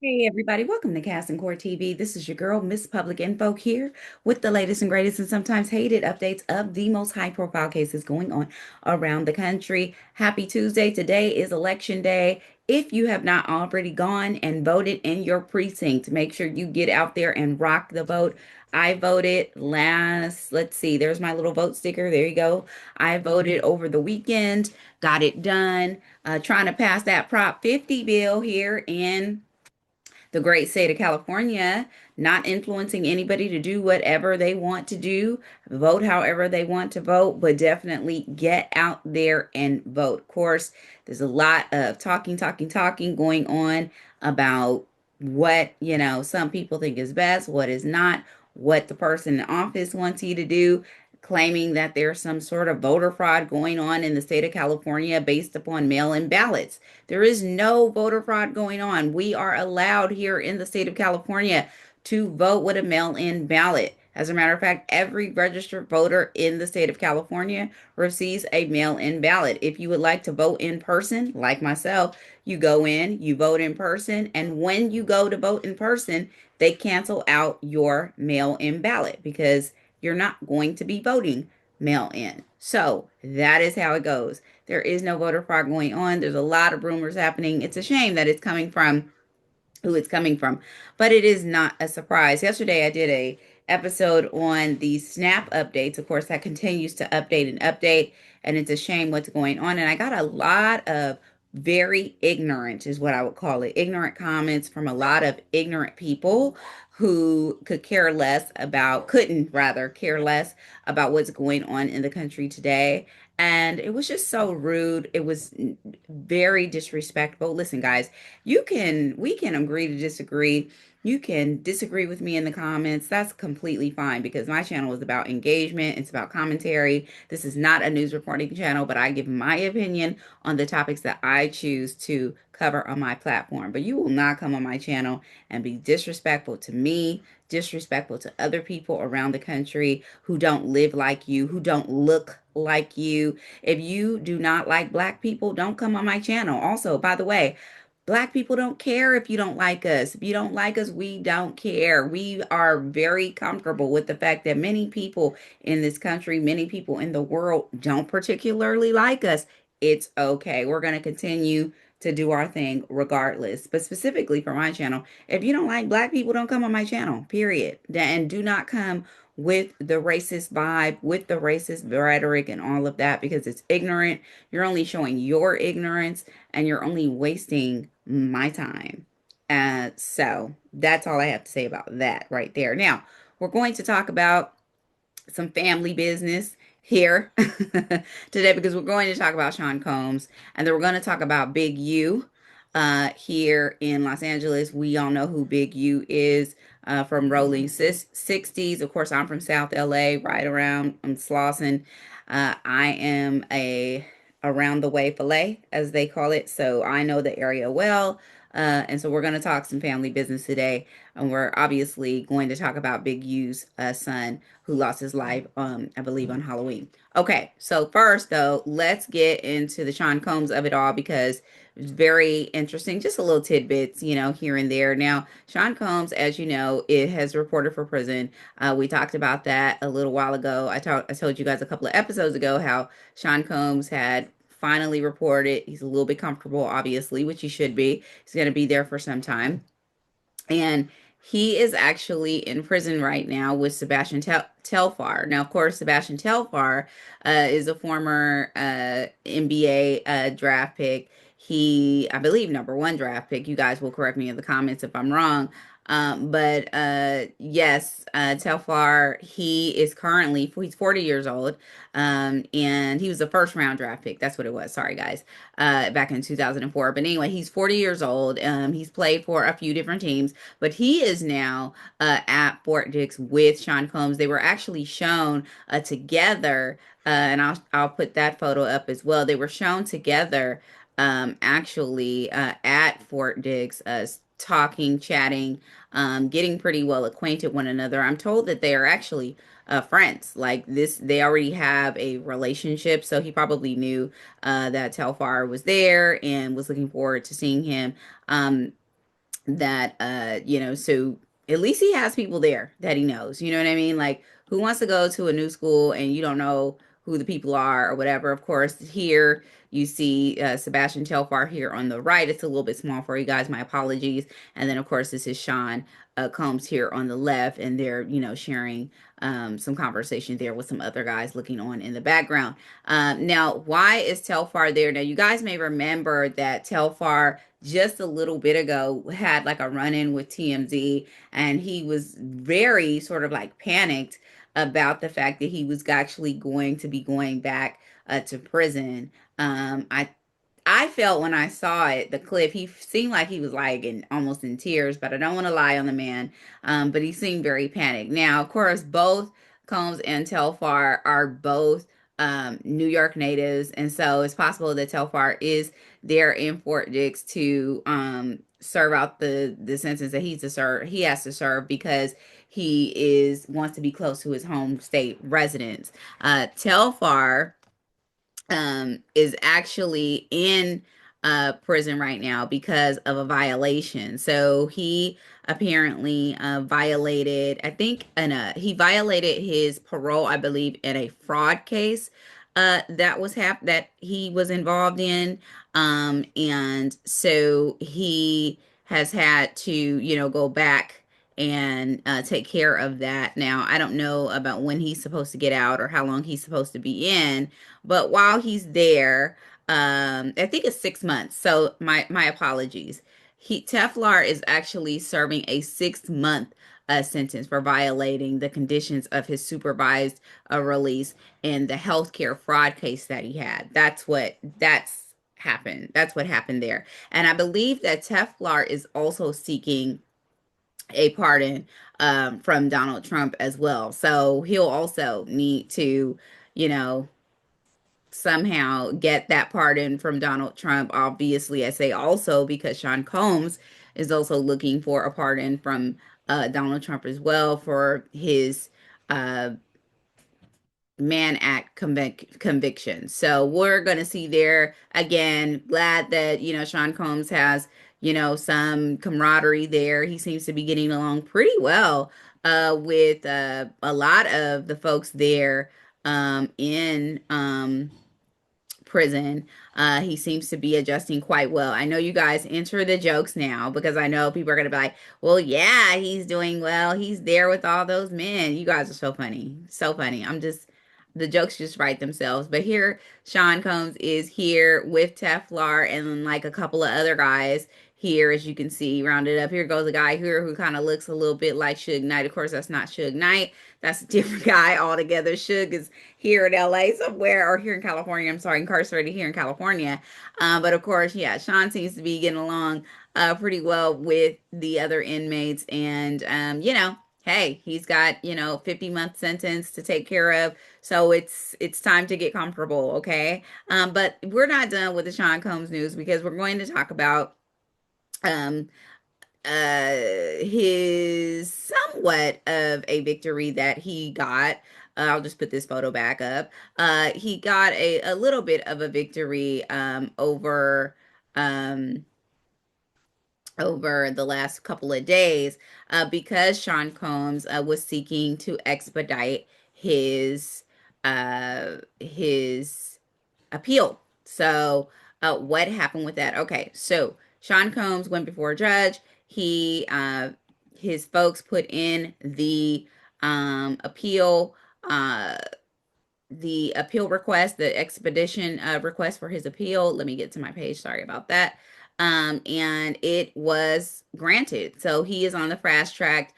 Hey everybody, welcome to Cast and Core TV. This is your girl, Miss Public Info here with the latest and greatest and sometimes hated updates of the most high-profile cases going on around the country. Happy Tuesday. Today is election day. If you have not already gone and voted in your precinct, make sure you get out there and rock the vote. I voted let's see, there's my little vote sticker. There you go. I voted over the weekend, got it done. Trying to pass that Prop 50 bill here in the great state of California, not influencing anybody to do whatever they want to do, vote however they want to vote, but definitely get out there and vote. Of course, there's a lot of talking going on about what, some people think is best, what is not, what the person in office wants you to do, claiming that there's some sort of voter fraud going on in the state of California based upon mail-in ballots. There is no voter fraud going on. We are allowed here in the state of California to vote with a mail in ballot. As a matter of fact, every registered voter in the state of California receives a mail in ballot. If you would like to vote in person, like myself, you go in, you vote in person, and when you go to vote in person, they cancel out your mail in ballot because you're not going to be voting mail in. So that is how it goes. There is no voter fraud going on. There's a lot of rumors happening. It's a shame that it's coming from who it's coming from, but it is not a surprise. Yesterday I did a episode on the snap updates. Of course, that continues to update, and it's a shame what's going on. And I got a lot of very ignorant, is what I would call it, ignorant comments from a lot of ignorant people who couldn't rather care less about what's going on in the country today. And it was just so rude. It was very disrespectful. Listen, guys, we can agree to disagree. You can disagree with me in the comments. That's completely fine because my channel is about engagement. It's about commentary. This is not a news reporting channel, but I give my opinion on the topics that I choose to cover on my platform. But you will not come on my channel and be disrespectful to me, disrespectful to other people around the country who don't live like you, who don't look like you. If you do not like black people, don't come on my channel. Also, by the way, Black people don't care if you don't like us. If you don't like us, we don't care. We are very comfortable with the fact that many people in this country, many people in the world don't particularly like us. It's okay. We're going to continue to do our thing regardless. But specifically for my channel, if you don't like black people, don't come on my channel, period. And do not come with the racist vibe, with the racist rhetoric and all of that because it's ignorant. You're only showing your ignorance and you're only wasting my time. So that's all I have to say about that right there. Now, we're going to talk about some family business here today because we're going to talk about Sean Combs and then we're going to talk about Big U here in Los Angeles. We all know who Big U is from Rolling 60s. Of course, I'm from South LA, right around Slauson. I am a around the way filet, as they call it. So I know the area well. And so we're going to talk some family business today. And we're obviously going to talk about Big U's son who lost his life, I believe, on Halloween. Okay, so first, though, let's get into the Sean Combs of it all because it's very interesting. Just a little tidbits, here and there. Now, Sean Combs, as you know, it has reported for prison. We talked about that a little while ago. I told you guys a couple of episodes ago how Sean Combs had finally reported. He's a little bit comfortable, obviously, which he should be. He's going to be there for some time. And he is actually in prison right now with Sebastian Telfair. Now, of course, Sebastian Telfair is a former NBA draft pick. He, I believe, number one draft pick. You guys will correct me in the comments if I'm wrong. But yes, Telfar, he's 40 years old. And he was a first round draft pick. That's what it was. Sorry, guys. Back in 2004. But anyway, he's 40 years old. He's played for a few different teams, but he is now at Fort Dix with Sean Combs. They were actually shown together, and I'll put that photo up as well. They were shown together actually at Fort Dix, talking, chatting, getting pretty well acquainted one another. I'm told that they are actually friends. Like this, they already have a relationship. So he probably knew that Telfar was there and was looking forward to seeing him. that so at least he has people there that he knows, you know what I mean? Like, who wants to go to a new school and you don't know who the people are or whatever? Of course, here you see Sebastian Telfair here on the right. It's a little bit small for you guys, my apologies. And then of course this is Sean Combs here on the left, and they're sharing some conversation there with some other guys looking on in the background. Now, why is Telfair there? Now, you guys may remember that Telfair just a little bit ago had like a run-in with TMZ, and he was very sort of like panicked about the fact that he was actually going to be going back to prison. I felt when I saw it, the clip, he seemed like he was like almost in tears, but I don't want to lie on the man. But he seemed very panicked. Now, of course, both Combs and Telfar are both New York natives, and so it's possible that Telfar is there in Fort Dix to serve out the sentence that he has to serve because he is wants to be close to his home state residence. Telfar is actually in prison right now because of a violation. So he apparently violated, I think, he violated his parole, I believe, in a fraud case that he was involved in. And so he has had to, go back and take care of that. Now, I don't know about when he's supposed to get out or how long he's supposed to be in, but while he's there, I think it's 6 months. So my apologies. Teflar is actually serving a 6 month sentence for violating the conditions of his supervised release in the healthcare fraud case that he had. That's happened. That's what happened there. And I believe that Teflar is also seeking a pardon from Donald Trump as well. So he'll also need to, you know, somehow get that pardon from Donald Trump. Obviously, I say also because Sean Combs is also looking for a pardon from Donald Trump as well for his uh, Mann Act conviction. So we're going to see there again. Glad that, Sean Combs has, some camaraderie there. He seems to be getting along pretty well with a lot of the folks there in prison. He seems to be adjusting quite well. I know you guys enter the jokes now because I know people are going to be like, well, yeah, he's doing well. He's there with all those men. You guys are so funny. So funny. The jokes just write themselves. But here, Sean Combs is here with Teflar and like a couple of other guys here, as you can see, rounded up. Here goes a guy here who kind of looks a little bit like Suge Knight. Of course, that's not Suge Knight. That's a different guy altogether. Suge is here in LA somewhere, or here in California. I'm sorry, incarcerated here in California. But of course, yeah, Sean seems to be getting along pretty well with the other inmates. And, hey, he's got, 50-month sentence to take care of. So it's time to get comfortable, okay? But we're not done with the Sean Combs news because we're going to talk about um his somewhat of a victory that he got. I'll just put this photo back up. He got a little bit of a victory um over the last couple of days because Sean Combs was seeking to expedite his appeal. So, what happened with that? Okay, so Sean Combs went before a judge. His folks put in appeal, uh, the appeal request, the expedition request for his appeal. Let me get to my page. Sorry about that. And it was granted. So he is on the fast track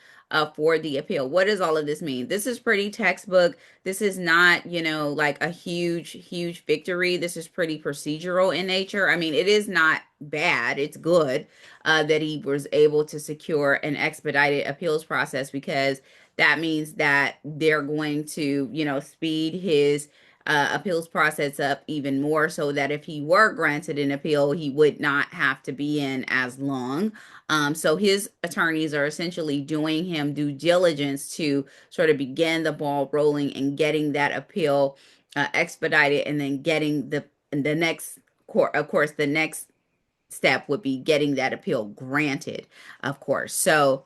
for the appeal. What does all of this mean? This is pretty textbook. This is not, like a huge victory. This is pretty procedural in nature. I mean, it is not bad. It's good that he was able to secure an expedited appeals process because that means that they're going to, speed his appeals process up even more so that if he were granted an appeal, he would not have to be in as long. So his attorneys are essentially doing him due diligence to sort of begin the ball rolling and getting that appeal expedited and then getting the next court, of course, the next step would be getting that appeal granted, of course. So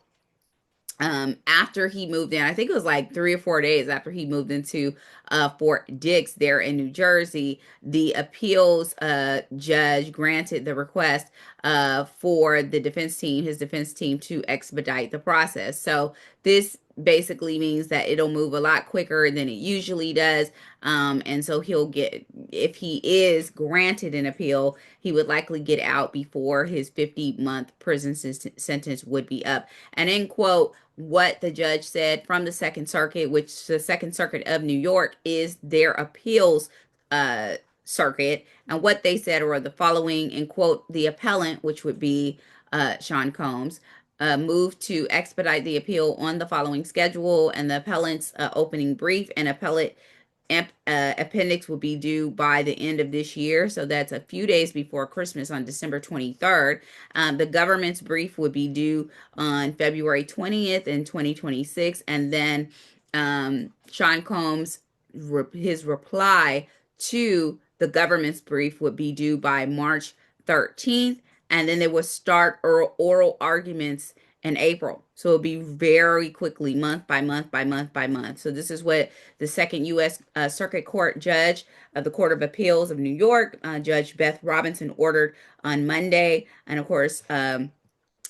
after he moved in, I think it was like 3 or 4 days after he moved into Fort Dix there in New Jersey, the appeals judge granted the request for the defense team, his defense team, to expedite the process. So this basically means that it'll move a lot quicker than it usually does. And so he'll get, if he is granted an appeal, he would likely get out before his 50-month prison sentence would be up. And in quote, what the judge said from the Second Circuit, which the Second Circuit of New York is their appeals circuit. And what they said were the following, in quote, the appellant, which would be Sean Combs, moved to expedite the appeal on the following schedule, and the appellant's opening brief and appellate appendix will be due by the end of this year. So that's a few days before Christmas on December 23rd. The government's brief would be due on February 20th in 2026. And then Sean Combs, his reply to the government's brief would be due by March 13th. And then they would start oral arguments in April. So it'll be very quickly, month by month by month by month. So this is what the second U.S. Circuit Court judge of the Court of Appeals of New York, Judge Beth Robinson, ordered on Monday. And of course,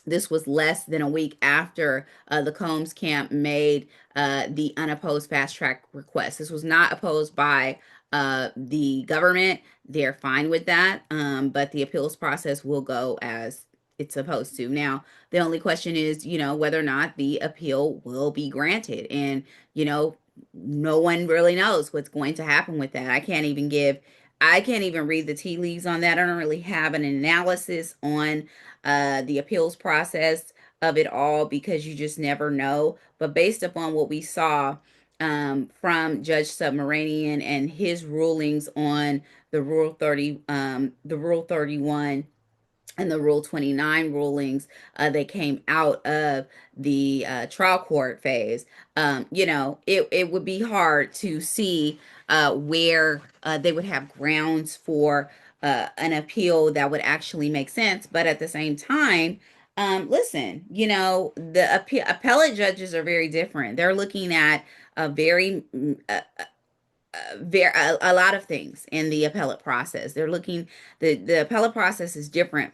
this was less than a week after the Combs camp made the unopposed fast track request. This was not opposed by the government. They're fine with that, but the appeals process will go as it's supposed to. Now, the only question is, whether or not the appeal will be granted. And, no one really knows what's going to happen with that. I can't even read the tea leaves on that. I don't really have an analysis on the appeals process of it all because you just never know. But based upon what we saw from Judge Submaranian and his rulings on the Rule 31 and the Rule 29 rulings that came out of the trial court phase, it would be hard to see where they would have grounds for an appeal that would actually make sense. But at the same time, listen, the appellate judges are very different. They're looking at a a lot of things in the appellate process. The appellate process is different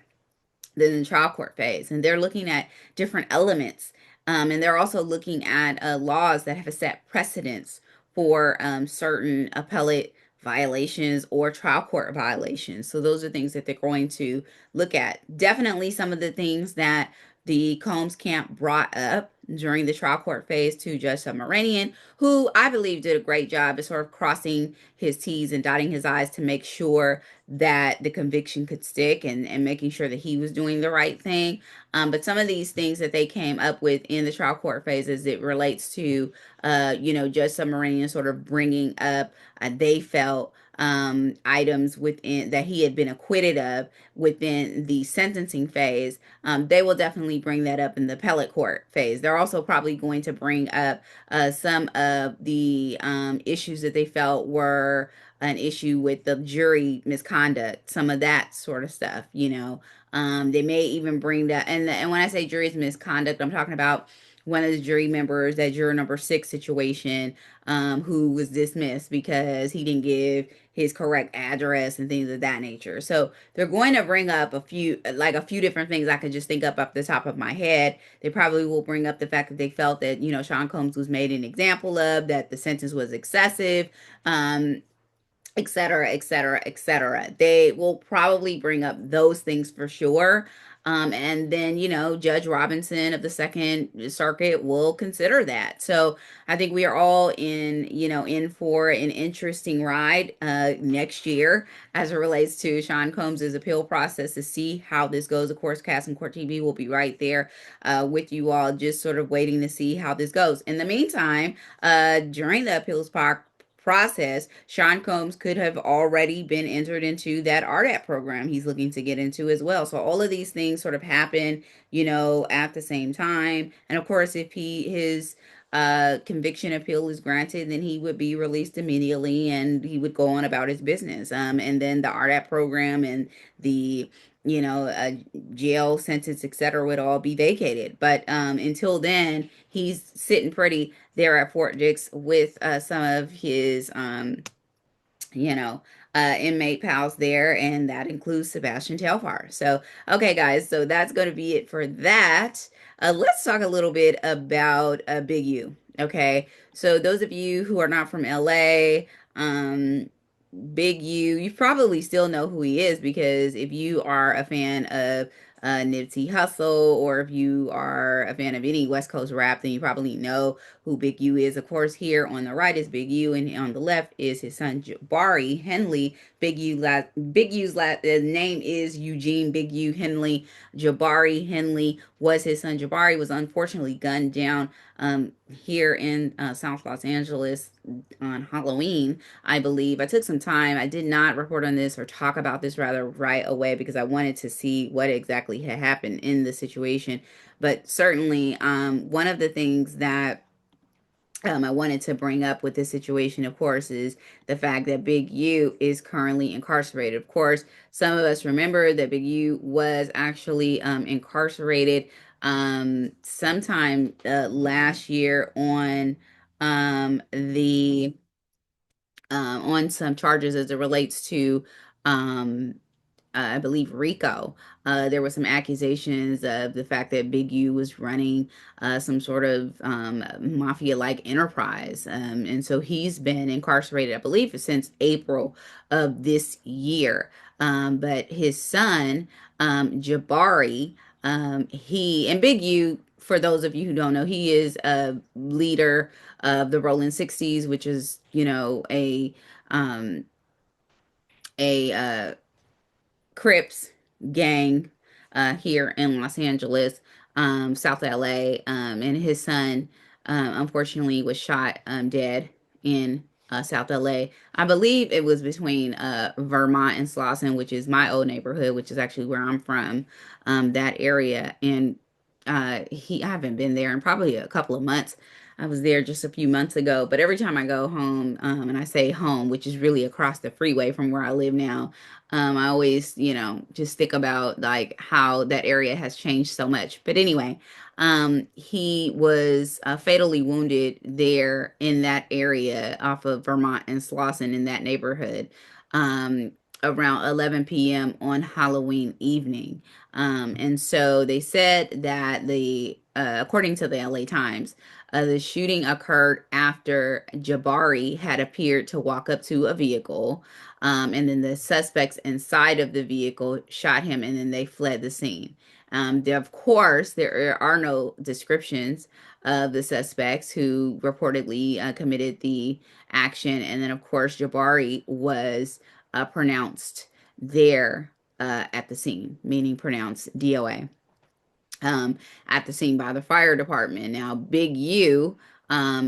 than the trial court phase. And they're looking at different elements. And they're also looking at laws that have set precedents for certain appellate violations or trial court violations. So those are things that they're going to look at. Definitely some of the things that the Combs camp brought up during the trial court phase to Judge Submaranian, who I believe did a great job of sort of crossing his T's and dotting his I's to make sure that the conviction could stick and making sure that he was doing the right thing. But some of these things that they came up with in the trial court phase as it relates to, Judge Submaranian sort of bringing up, they felt, items within that he had been acquitted of within the sentencing phase, they will definitely bring that up in the appellate court phase. They're also probably going to bring up some of the issues that they felt were an issue with the jury misconduct, some of that sort of stuff. They may even bring that, and when I say jury's misconduct, I'm talking about one of the jury members, that juror number 6 situation, who was dismissed because he didn't give his correct address and things of that nature. So they're going to bring up a few different things I could just think up the top of my head. They probably will bring up the fact that they felt that, Sean Combs was made an example of, that the sentence was excessive, et cetera, et cetera, et cetera. They will probably bring up those things for sure. And then, Judge Robinson of the Second Circuit will consider that. So I think we are all in for an interesting ride next year as it relates to Sean Combs's appeal process to see how this goes. Of course, Cast and Court TV will be right there with you all, just sort of waiting to see how this goes. In the meantime, during the appeals process, Sean Combs could have already been entered into that RDAP program he's looking to get into as well. So all of these things sort of happen, at the same time. And of course, if his conviction appeal is granted, then he would be released immediately and he would go on about his business. And then the RDAP program and the jail sentence, etc., would all be vacated. But until then, he's sitting pretty there at Fort Dix with some of his you know, inmate pals there, and that includes Sebastian Telfair. So, okay, guys, so that's going to be it for that. Let's talk a little bit about Big U. Okay, so those of you who are not from LA, Big U, you probably still know who he is because if you are a fan of Nipsey Hussle, or if you are a fan of any West Coast rap, then you probably know who Big U is. Of course, here on the right is Big U, and on the left is his son Jabari Henley. Big U's name is Eugene Big U Henley. Jabari Henley was his son. Jabari was unfortunately gunned down here in South Los Angeles on Halloween, I believe. I took some time. I did not report on this or talk about this rather right away because I wanted to see what exactly had happened in the situation. But certainly, one of the things that I wanted to bring up with this situation, of course, is the fact that Big U is currently incarcerated. Of course, some of us remember that Big U was actually incarcerated sometime last year the on some charges as it relates to um, I believe Rico. There were some accusations of the fact that Big U was running some sort of mafia-like enterprise, and so he's been incarcerated, I believe, since April of this year. But his son, Jabari, he and Big U. For those of you who don't know, he is a leader of the Rolling 60s, which is, um, a Crips gang here in Los Angeles, South LA, and his son unfortunately was shot dead in South LA. I believe it was between Vermont and Slauson, which is my old neighborhood, which is actually where I'm from, that area. And I haven't been there in probably a couple of months. I was there just a few months ago, but every time I go home, and I say home, which is really across the freeway from where I live now, I always, just think about like how that area has changed so much. But anyway, he was fatally wounded there in that area off of Vermont and Slauson in that neighborhood um, around 11 p.m. on Halloween evening. And so they said that according to the LA Times, the shooting occurred after Jabari had appeared to walk up to a vehicle, and then the suspects inside of the vehicle shot him, and then they fled the scene. Of course, there are no descriptions of the suspects who reportedly committed the action. And then, of course, Jabari was pronounced there at the scene, meaning pronounced DOA um, at the scene by the fire department. Now, Big U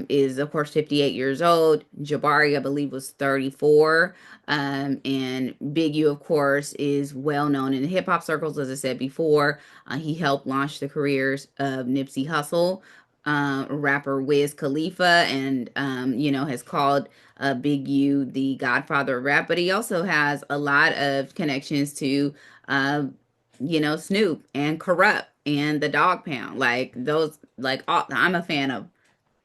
is, of course, 58 years old. Jabari, I believe, was 34. And Big U, of course, is well known in hip hop circles, as I said before. He helped launch the careers of Nipsey Hussle, rapper Wiz Khalifa, and, has called Big U the godfather of rap. But he also has a lot of connections to uh, Snoop and Corrupt and the Dog Pound. Like those, I'm a fan of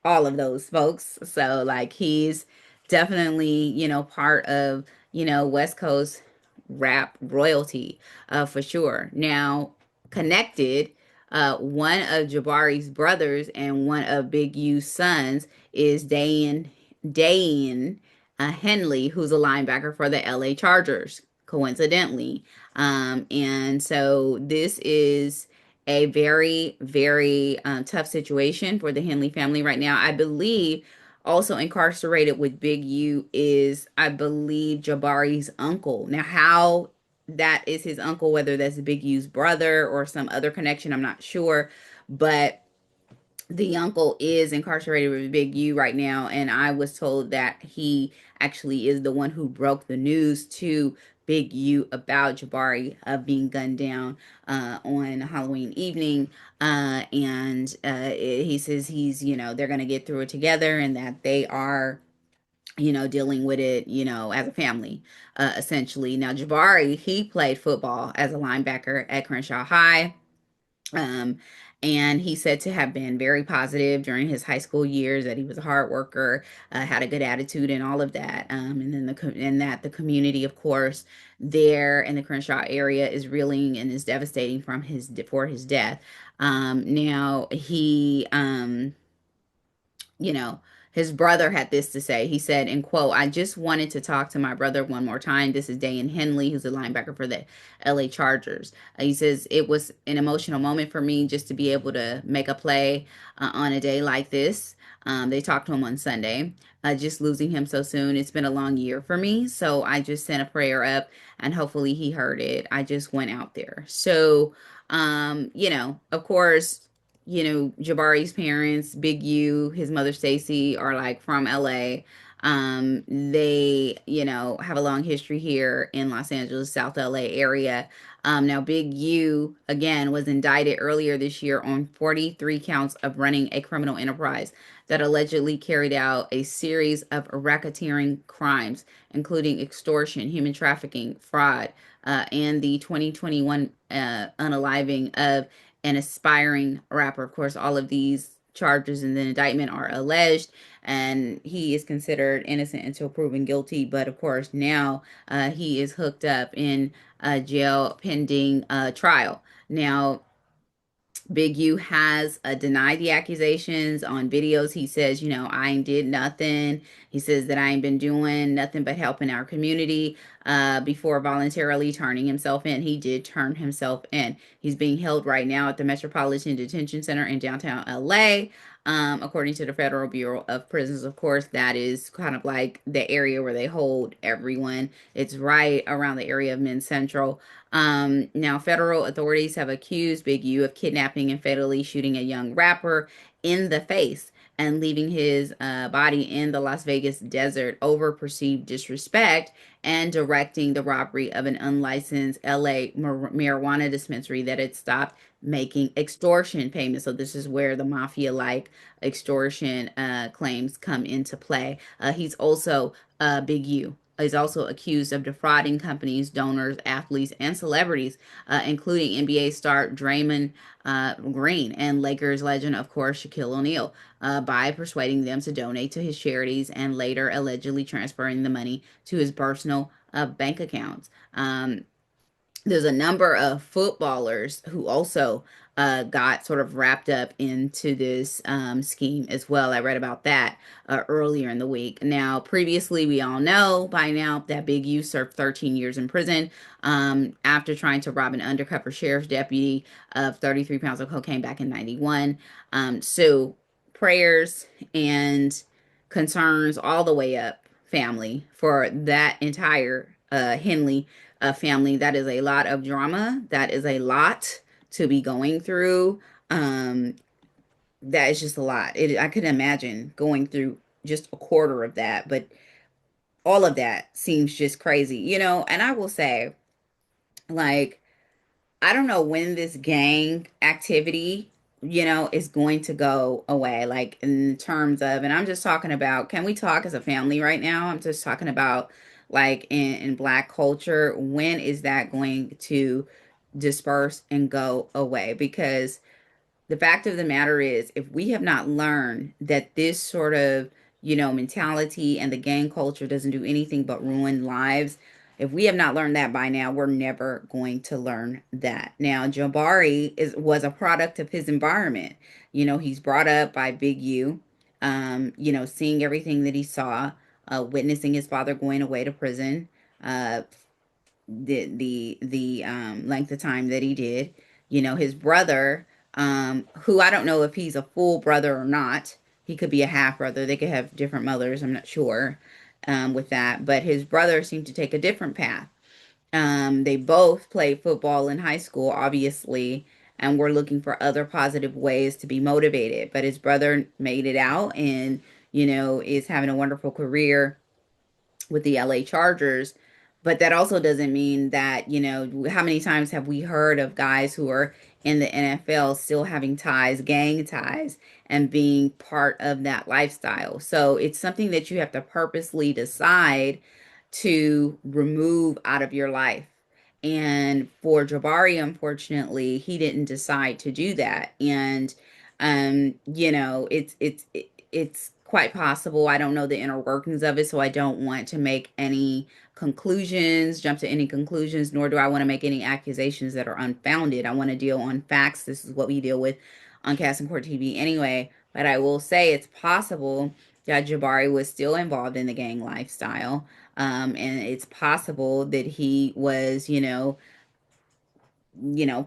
all of those folks. So like he's definitely, part of, West Coast rap royalty, for sure. Now, connected, one of Jabari's brothers and one of Big U's sons is Dayan Henley, who's a linebacker for the LA Chargers, coincidentally. And so this is a very, very tough situation for the Henley family right now. I believe also incarcerated with Big U is, I believe, Jabari's uncle. Now, how that is his uncle, whether that's Big U's brother or some other connection, I'm not sure. But the uncle is incarcerated with Big U right now, and I was told that he actually is the one who broke the news to Big U about Jabari being gunned down on Halloween evening. And he says they're going to get through it together, and that they are dealing with it, as a family, essentially. Now, Jabari, he played football as a linebacker at Crenshaw High. Um, and he said to have been very positive during his high school years, that he was a hard worker, had a good attitude, and all of that. And then and that the community, of course, there in the Crenshaw area is reeling and is devastating from his death. Now you know, his brother had this to say. He said, in quote, "I just wanted to talk to my brother one more time." This is Dayan Henley, who's a linebacker for the LA Chargers. He says, "It was an emotional moment for me just to be able to make a play on a day like this." They talked to him on Sunday. Just losing him so soon. It's been a long year for me. So I just sent a prayer up and hopefully he heard it. I just went out there. So, of course, Jabari's parents, Big U, his mother Stacy, are like from LA. They, have a long history here in Los Angeles, South LA area. Now, Big U, again, was indicted earlier this year on 43 counts of running a criminal enterprise that allegedly carried out a series of racketeering crimes, including extortion, human trafficking, fraud, and the 2021 unaliving of an aspiring rapper. Of course, all of these charges in the indictment are alleged, and he is considered innocent until proven guilty. But of course, now he is hooked up in jail pending trial. Now, Big U has denied the accusations on videos. He says, I ain't did nothing. He says that I ain't been doing nothing but helping our community before voluntarily turning himself in. He did turn himself in. He's being held right now at the Metropolitan Detention Center in downtown LA. According to the Federal Bureau of Prisons, of course, that is kind of like the area where they hold everyone. It's right around the area of Men's Central. Now, federal authorities have accused Big U of kidnapping and fatally shooting a young rapper in the face and leaving his body in the Las Vegas desert over perceived disrespect, and directing the robbery of an unlicensed LA marijuana dispensary that had stopped making extortion payments. So this is where the mafia-like extortion claims come into play. He's also Big U is also accused of defrauding companies, donors, athletes, and celebrities, including NBA star Draymond Green and Lakers legend, of course, Shaquille O'Neal, by persuading them to donate to his charities and later allegedly transferring the money to his personal bank accounts. There's a number of footballers who also got sort of wrapped up into this scheme as well. I read about that earlier in the week. Now, previously, we all know by now that Big U served 13 years in prison after trying to rob an undercover sheriff's deputy of 33 pounds of cocaine back in 91. So, prayers and concerns all the way up, family, for that entire Henley family. That is a lot of drama. That is a lot to be going through. That is just a lot. I could imagine going through just a quarter of that, but all of that seems just crazy, And I will say, like, I don't know when this gang activity, is going to go away. Like, in terms of, and I'm just talking about, can we talk as a family right now? I'm just talking about, like, in Black culture, when is that going to disperse and go away? Because the fact of the matter is, if we have not learned that this sort of, mentality and the gang culture doesn't do anything but ruin lives, if we have not learned that by now, we're never going to learn that. Now, Jabari was a product of his environment. He's brought up by Big U, seeing everything that he saw, witnessing his father going away to prison, uh, the length of time that he did. His brother, who I don't know if he's a full brother or not. He could be a half brother. They could have different mothers. I'm not sure with that. But his brother seemed to take a different path. They both played football in high school, obviously, and were looking for other positive ways to be motivated. But his brother made it out and, is having a wonderful career with the LA Chargers. But that also doesn't mean that, how many times have we heard of guys who are in the NFL still having ties, gang ties, and being part of that lifestyle. So it's something that you have to purposely decide to remove out of your life. And for Jabari, unfortunately, he didn't decide to do that. And it's quite possible. I don't know the inner workings of it, so I don't want to make any conclusions, jump to any conclusions, nor do I want to make any accusations that are unfounded. I want to deal on facts. This is what we deal with on Cast and Court TV anyway. But I will say it's possible that Jabari was still involved in the gang lifestyle. And it's possible that he was,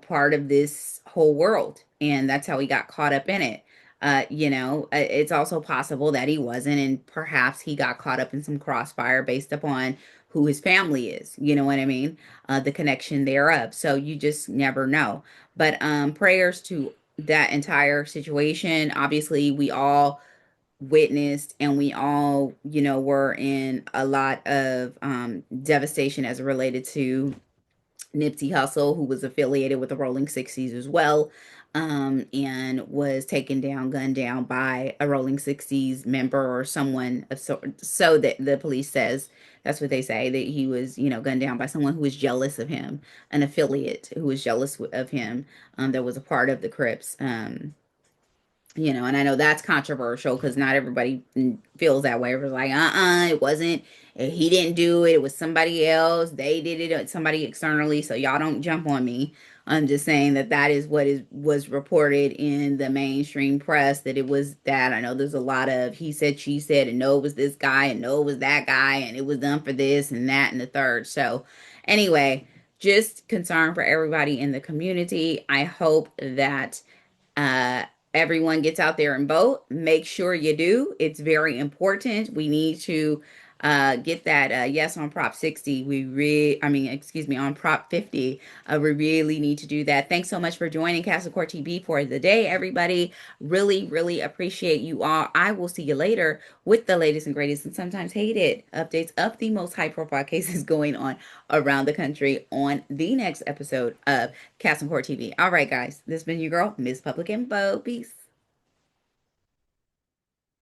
part of this whole world. And that's how he got caught up in it. It's also possible that he wasn't, and perhaps he got caught up in some crossfire based upon who his family is. You know what I mean? The connection thereof. So you just never know. But prayers to that entire situation. Obviously, we all witnessed and we all, were in a lot of devastation as related to Nipsey Hussle, who was affiliated with the Rolling 60s as well, and was taken down, gunned down by a Rolling 60s member or someone of so that the police says that's what they say, that he was, gunned down by someone who was jealous of him, an affiliate who was jealous of him, that was a part of the Crips. And I know that's controversial because not everybody feels that way. It was like, it wasn't, he didn't do it. It was somebody else. They did it, somebody externally. So y'all don't jump on me. I'm just saying that that is what was reported in the mainstream press, that it was that. I know there's a lot of he said, she said, and no, it was this guy, and no, it was that guy, and it was done for this and that and the third. So anyway, just concern for everybody in the community. I hope that uh, everyone gets out there and vote. Make sure you do. It's very important. We need to get that yes on Prop 60. Excuse me, on Prop 50. We really need to do that. Thanks so much for joining Castle Court TV for the day, everybody. Really, really appreciate you all. I will see you later with the latest and greatest and sometimes hated updates of the most high profile cases going on around the country on the next episode of Castle Court TV. All right, guys, this has been your girl, Miss Public Info. Peace.